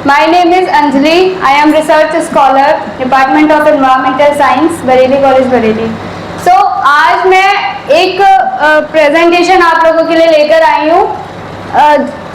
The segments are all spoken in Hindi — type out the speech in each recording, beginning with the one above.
My name is Anjali. I am research scholar, Department of Environmental Science, Bareilly College, Bareilly. So आज मैं एक प्रेजेंटेशन आप लोगों के लिए लेकर आई हूँ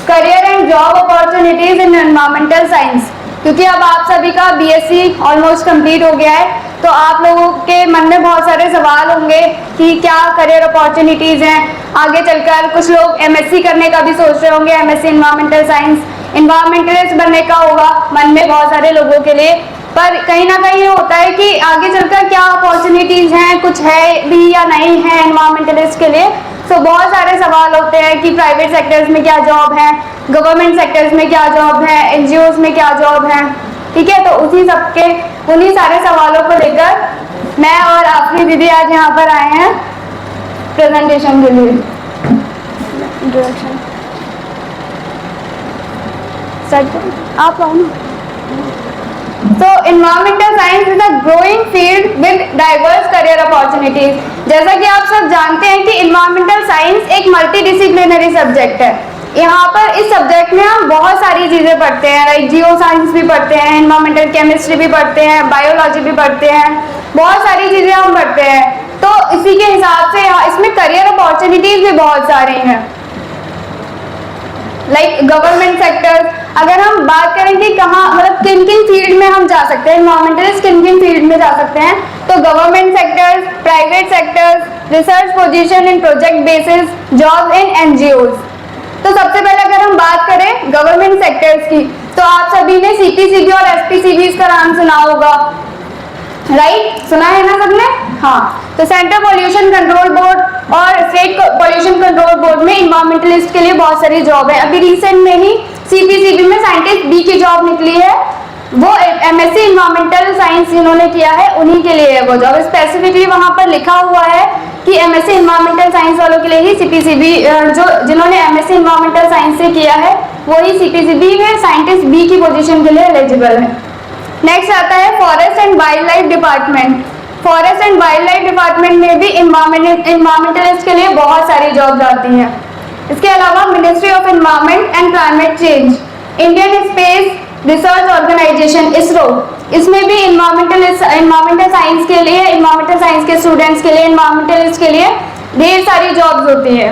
career and job opportunities in environmental science, क्योंकि अब आप सभी का बीएससी ऑलमोस्ट कंप्लीट हो गया है, तो आप लोगों के मन में बहुत सारे सवाल होंगे कि क्या करियर अपॉर्चुनिटीज हैं आगे चलकर। कुछ लोग एमएससी करने का भी सोच रहे होंगे, एमएससी एनवायरमेंटल साइंस, एनवायरमेंटलिस्ट बनने का होगा मन में बहुत सारे लोगों के लिए। पर कहीं ना कहीं ये होता है कि आगे चलकर क्या अपॉर्चुनिटीज हैं, कुछ है भी या नहीं है एनवायरमेंटलिस्ट के लिए। तो बहुत सारे सवाल होते हैं कि प्राइवेट सेक्टर्स में क्या जॉब है, गवर्नमेंट सेक्टर्स में क्या जॉब है, एनजीओज में क्या जॉब है, ठीक है। तो उन्हीं सारे सवालों को लेकर मैं और आपकी दीदी आज यहाँ पर आए हैं प्रेजेंटेशन के लिए। इंट्रोडक्शन आप आओ ना। So environmental science is a growing field with diverse career opportunities. जैसा कि आप सब जानते हैं कि environmental science एक मल्टीडिसिप्लिनरी सब्जेक्ट है। यहाँ पर इस सब्जेक्ट में हम बहुत सारी चीजें पढ़ते हैं, लाइक जियो साइंस भी पढ़ते हैं, एनवायरमेंटल केमिस्ट्री भी पढ़ते हैं, बायोलॉजी भी पढ़ते हैं, बहुत सारी चीजें हम पढ़ते हैं। तो इसी के हिसाब से इसमें करियर अपॉर्चुनिटीज भी बहुत सारी हैं, लाइक गवर्नमेंट सेक्टर। अगर हम बात करें कि कहाँ मतलब किन किन फील्ड में हम जा सकते हैं, एनवायरमेंटलिस्ट किन किन फील्ड में जा सकते हैं, तो government sectors, private sectors, research position in project basis, job in NGOs. तो सबसे पहले अगर हम बात करें गवर्नमेंट सेक्टर्स की, तो आप सभी ने सीपीसीबी और एसपीसीबी का नाम सुना होगा, राइट? सुना है ना सबने? हाँ। तो सेंट्रल पॉल्यूशन कंट्रोल बोर्ड और स्टेट पॉल्यूशन कंट्रोल बोर्ड में इन्वायरमेंटलिस्ट के लिए बहुत सारी जॉब है। अभी रिसेंट में ही सीपीसीबी में साइंटिस्ट बी की जॉब निकली है, वो एमएससी इन्वायरमेंटल साइंस जिन्होंने किया है उन्हीं के लिए है वो जॉब। स्पेसिफिकली वहां पर लिखा हुआ है कि एमएससी इन्वायरमेंटल साइंस वालों के लिए ही सीपीसीबी, जो जिन्होंने एमएससी इन्वायरमेंटल साइंस से किया है वही सीपीसीबी में साइंटिस्ट बी की पोजीशन के लिए एलिजिबल है। नेक्स्ट आता है forest and wild life department. Forest and wild life department में भी इन्वायरमेंटलिस्ट के लिए बहुत सारी जॉब्स आती हैं। इसके अलावा ministry of environment and climate change, Indian space research organisation ISRO, इसमें भी इन्वायरमेंटल साइंस के लिए, इन्वायरमेंटल साइंस के स्टूडेंट्स के लिए, इन्वायरमेंटलिस्ट के लिए ढेर सारी जॉब्स होती है।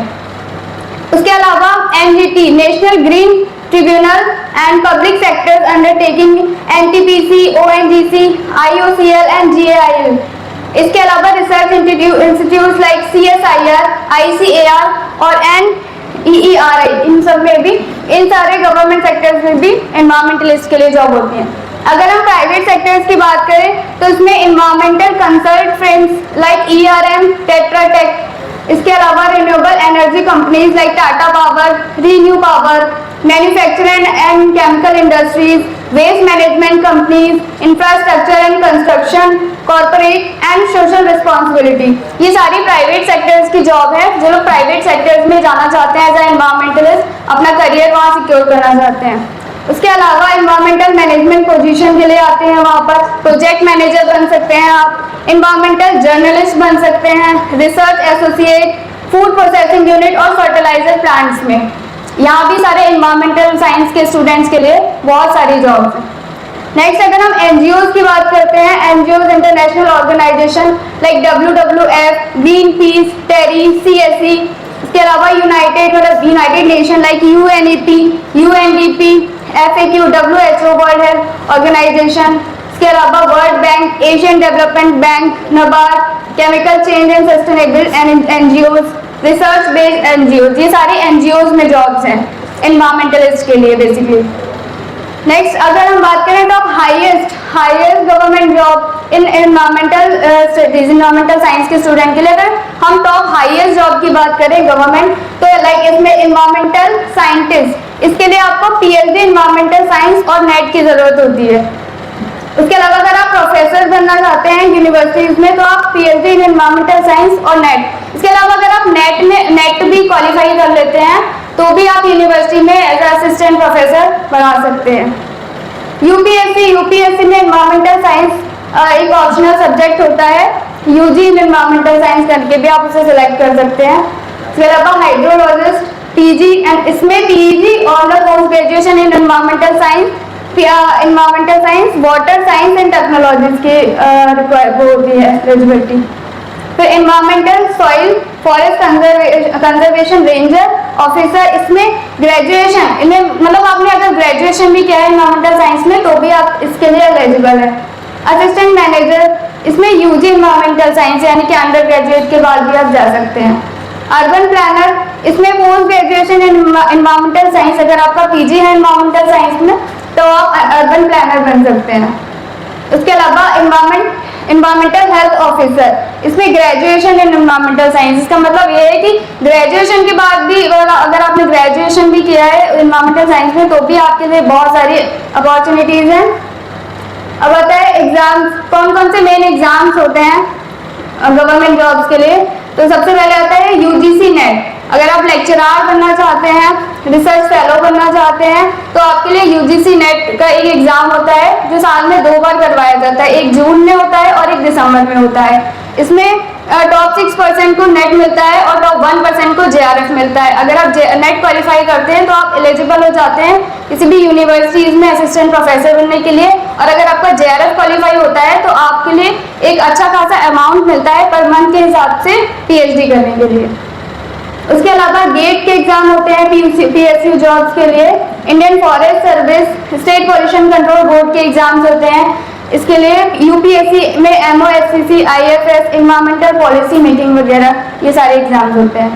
उसके अलावा NGT, national green tribunal and public sector undertaking, NTPC, ONGC, IOCL and GAIL. इसके अलावा research institute like CSIR, ICAR और एनईईआरआई, इन सब में भी, इन सारे गवर्नमेंट सेक्टर्स में भी एनवायरमेंटलिस्ट के लिए जॉब होती है। अगर हम प्राइवेट सेक्टर्स की बात करें तो इसमें environmental consult firms like ERM, tetra tech, इसके अलावा renewable energy companies like Tata power, ReNew power, manufacturing and chemical industries, waste management companies, infrastructure and construction, corporate and social responsibility, ये सारी प्राइवेट सेक्टर्स की जॉब है। जो लोग प्राइवेट सेक्टर्स में जाना चाहते हैं एज ए एनवायरमेंटलिस्ट, अपना करियर वहाँ सिक्योर करना चाहते हैं। उसके अलावा एनवायरमेंटल मैनेजमेंट पोजीशन के लिए आते हैं, वहाँ पर प्रोजेक्ट मैनेजर बन सकते हैं आप, एनवायरमेंटल जर्नलिस्ट बन सकते हैं, research associate, food processing unit और फर्टिलाइजर प्लांट्स में। यहाँ भी सारे एनवायरमेंटल साइंस के स्टूडेंट्स के लिए बहुत सारी जॉब्स हैं। नेक्स्ट अगर हम एनजीओज की बात करते हैं, NGOs international organisation like WWF, green peace, TERI, CSE, इसके अलावा United Nation like UNEP, UNDP, FAQ, WHO world health organisation, इसके अलावा world bank, Asian development bank, NABARD, chemical change and sustainable NGOs, research based NGOs, ये सारी एनजीओज में जॉब्स हैं एनवायरमेंटलिस्ट के लिए बेसिकली। नेक्स्ट अगर हम बात करें तो highest government job in environmental studies, environmental science के स्टूडेंट के लिए अगर हम टॉप हाईएस्ट जॉब की बात करें गवर्नमेंट, तो लाइक इसमें एनवायरमेंटल साइंटिस्ट, इसके लिए आपको पीएचडी एनवायरमेंटल साइंस और नेट की जरूरत होती है। उसके अलावा अगर आप प्रोफेसर बनना चाहते हैं यूनिवर्सिटीज में तो आप पीएचडी इन एनवायरमेंटल साइंस और नेट, इसके अलावा अगर आप नेट भी क्वालिफाई कर लेते हैं तो भी आप यूनिवर्सिटी में एज असिस्टेंट प्रोफेसर बना सकते हैं। यूपीएससी में एनवायरमेंटल साइंस एक ऑप्शनल सब्जेक्ट होता है, यूजी इन एनवायरमेंटल साइंस करके भी आप उसे सिलेक्ट कर सकते हैं। इसके अलावा हाइड्रोलॉजिस्ट, पीजी, एंड इसमें पीजी और post graduation in environmental science environmental science, water science and technologies के वो होती है एलिजिबिलिटी। फिर environmental soil forest conservation ranger officer, इसमें ग्रेजुएशन, इन्हें मतलब आपने अगर ग्रेजुएशन भी किया है इन्वायरमेंटल साइंस में तो भी आप इसके लिए एलिजिबल है। असिस्टेंट मैनेजर, इसमें यूजी इन्वायरमेंटल साइंस यानी कि अंडर ग्रेजुएट के बाद भी आप जा सकते हैं। अर्बन प्लानर, इसमें post graduation in environmental science, अगर आपका पीजी है इन्वायरमेंटल साइंस में तो आप अर्बन प्लानर बन सकते हैं। उसके अलावा इन्वायरमेंटल हेल्थ ऑफिसर, इसमें ग्रेजुएशन इन इन्वायरमेंटल साइंस, इसका मतलब ये है कि ग्रेजुएशन के बाद भी अगर आपने ग्रेजुएशन भी किया है इन्वायरमेंटल साइंस में तो भी आपके लिए बहुत सारी अपॉर्चुनिटीज हैं। अब आता है एग्जाम्स, कौन कौन से मेन एग्जाम्स होते हैं गवर्नमेंट जॉब्स के लिए। तो सबसे पहले आता है यूजीसी नेट, अगर आप लेक्चरार बनना चाहते हैं, रिसर्च फेलो बनना चाहते हैं तो आपके लिए यूजीसी नेट का एक एग्जाम होता है जो साल में 2 बार करवाया जाता है, एक जून में होता है और एक दिसंबर में होता है। इसमें टॉप 6% को नेट मिलता है और टॉप 1% को जेआरएफ मिलता है। अगर आप नेट क्वालिफाई करते हैं तो आप एलिजिबल हो जाते हैं किसी भी यूनिवर्सिटीज में असिस्टेंट प्रोफेसर बनने के लिए, और अगर आपका जेआरएफ क्वालिफाई होता है तो आपके लिए एक अच्छा खासा अमाउंट मिलता है पर मंथ के हिसाब से पीएचडी करने के लिए। उसके अलावा गेट के एग्जाम होते हैं पीएसयू जॉब्स के लिए। Indian forest service, state pollution control board के एग्जाम्स होते हैं, इसके लिए यूपीएससी में एमओएससीसी, आईएफएस, इन्वायरमेंटल पॉलिसी मेकिंग वगैरह ये सारे एग्जाम्स होते हैं।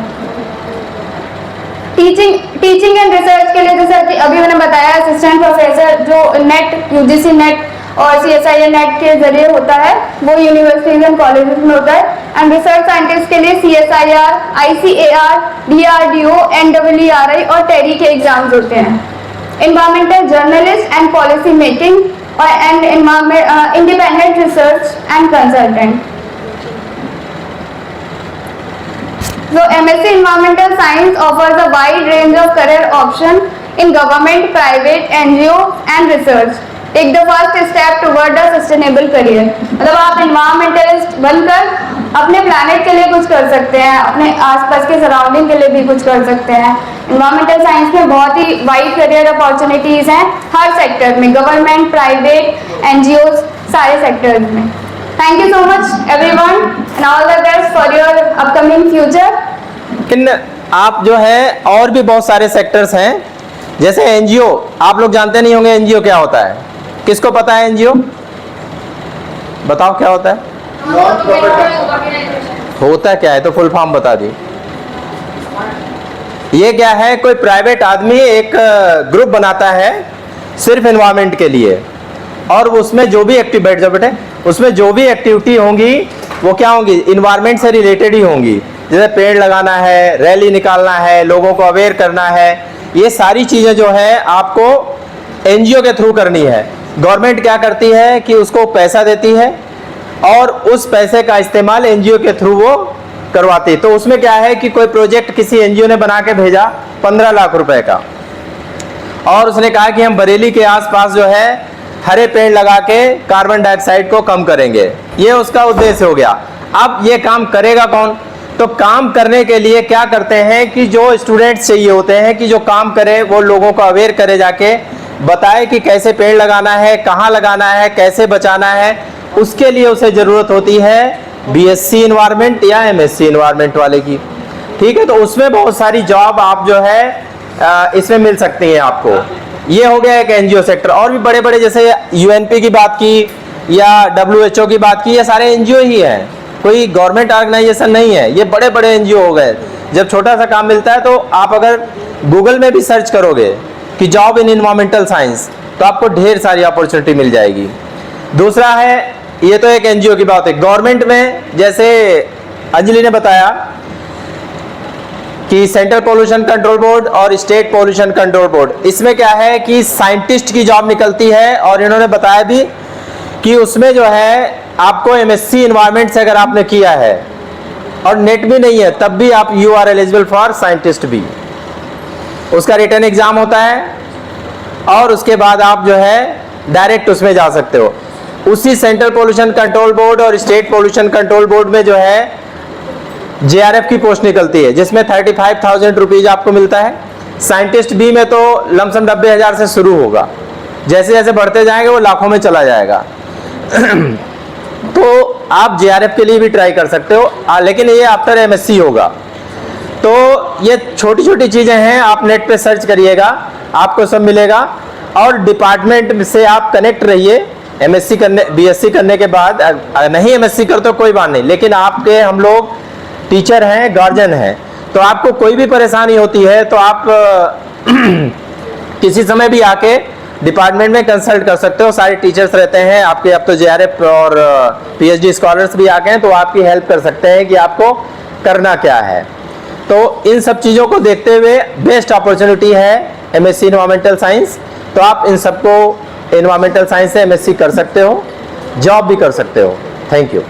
टीचिंग एंड रिसर्च के लिए जैसे कि अभी मैंने बताया असिस्टेंट प्रोफेसर जो नेट यूजीसी नेट और सीएसआईआर नेट के जरिए होता है वो यूनिवर्सिटीज एंड कॉलेजेस में होता है। एंड रिसर्च साइंटिस्ट के लिए सीएसआईआर, आईसीएआर, डीआरडीओ, एनडब्ल्यूआरआई और टेरी के एग्जाम्स होते हैं। Environmental journalist and policy making और and independent research and consultant. So MSc Environmental Science offers a wide range of career options in government, private, NGO and research. Take the first step toward a sustainable career. मतलब आप environmentalist बनकर अपने planet के लिए कुछ कर सकते हैं, अपने आसपास के सराउंडिंग के लिए भी कुछ कर सकते हैं। Environmental Science में बहुत ही वाइड career opportunities हैं हर सेक्टर में, गवर्नमेंट, प्राइवेट, NGOs, सारे सेक्टर्स में। Thank you so much everyone and all the best for your upcoming future. लेकिन आप जो है और भी बहुत सारे सेक्टर्स हैं, जैसे एनजीओ, आप लोग जानते नहीं होंगे एनजीओ क्या होता है। किसको पता है एनजीओ? बताओ क्या होता है? होता क्या है तो फुल फॉर्म बता दी। ये क्या है, कोई प्राइवेट आदमी एक ग्रुप बनाता है सिर्फ एनवायरनमेंट के लिए, और उसमें जो भी एक्टिव, बैठ जाओ बेटे, उसमें जो भी एक्टिविटी होंगी वो क्या होंगी, इन्वायरमेंट से रिलेटेड ही होंगी। जैसे पेड़ लगाना है, रैली निकालना है, लोगों को अवेयर करना है, ये सारी चीज़ें जो है आपको एनजीओ के थ्रू करनी है। गवर्नमेंट क्या करती है कि उसको पैसा देती है और उस पैसे का इस्तेमाल एनजीओ के थ्रू वो करवाती है। तो उसमें क्या है कि कोई प्रोजेक्ट किसी एनजीओ ने बना के भेजा 15 लाख रुपए का, और उसने कहा कि हम बरेली के आसपास जो है हरे पेड़ लगा के कार्बन डाइऑक्साइड को कम करेंगे, ये उसका उद्देश्य हो गया। अब ये काम करेगा कौन? तो काम करने के लिए क्या करते हैं कि जो स्टूडेंट्स चाहिए होते हैं कि जो काम करे, वो लोगों को अवेयर करे, जाके बताए कि कैसे पेड़ लगाना है, कहाँ लगाना है, कैसे बचाना है। उसके लिए उसे ज़रूरत होती है बीएससी इन्वायरमेंट या एमएससी इन्वायरमेंट वाले की। ठीक है, तो उसमें बहुत सारी जॉब आप जो है इसमें मिल सकती हैं आपको। ये हो गया एक एनजीओ सेक्टर। और भी बड़े बड़े, जैसे यूएनपी की बात की या डब्ल्यूएचओ की बात की, ये सारे एनजीओ ही हैं, कोई गवर्नमेंट ऑर्गेनाइजेशन नहीं है, ये बड़े बड़े एनजीओ हो गए। जब छोटा सा काम मिलता है तो आप अगर गूगल में भी सर्च करोगे कि जॉब इन एनवायरमेंटल साइंस, तो आपको ढेर सारी अपॉर्चुनिटी मिल जाएगी। दूसरा है, ये तो एक एनजीओ की बात है। गवर्नमेंट में जैसे अंजलि ने बताया कि सेंट्रल पोल्यूशन कंट्रोल बोर्ड और स्टेट पोल्यूशन कंट्रोल बोर्ड, इसमें क्या है कि साइंटिस्ट की जॉब निकलती है, और इन्होंने बताया भी कि उसमें जो है आपको एमएससी इन्वायरमेंट से अगर आपने किया है और नेट भी नहीं है तब भी आप you are eligible for scientist भी। उसका रिटन एग्जाम होता है और उसके बाद आप जो है डायरेक्ट उसमें जा सकते हो। उसी सेंट्रल पोल्यूशन कंट्रोल बोर्ड और स्टेट पोल्यूशन कंट्रोल बोर्ड में जो है जेआरएफ की पोस्ट निकलती है, जिसमें 35,000 रुपीज आपको मिलता है। साइंटिस्ट बी में तो लमसम 90,000 से शुरू होगा, जैसे जैसे बढ़ते जाएंगे वो लाखों में चला जाएगा। तो आप जेआरएफ के लिए भी ट्राई कर सकते हो, लेकिन ये आफ्टर एमएससी होगा। तो ये छोटी छोटी चीज़ें हैं, आप नेट पे सर्च करिएगा, आपको सब मिलेगा। और डिपार्टमेंट से आप कनेक्ट रहिए। एमएससी करने, बीएससी करने के बाद नहीं एमएससी कर तो कोई बात नहीं, लेकिन आपके हम लोग टीचर हैं, गार्जियन हैं, तो आपको कोई भी परेशानी होती है तो आप किसी समय भी आके डिपार्टमेंट में कंसल्ट कर सकते हो। सारे टीचर्स रहते हैं आपके, अब तो जेआरएफ और पीएचडी स्कॉलर्स भी आ गए हैं, तो आपकी हेल्प कर सकते हैं कि आपको करना क्या है। तो इन सब चीज़ों को देखते हुए बेस्ट अपॉर्चुनिटी है एमएससी एनवायरमेंटल साइंस। तो आप इन सबको एनवायरमेंटल साइंस से एमएससी कर सकते हो, जॉब भी कर सकते हो। Thank you.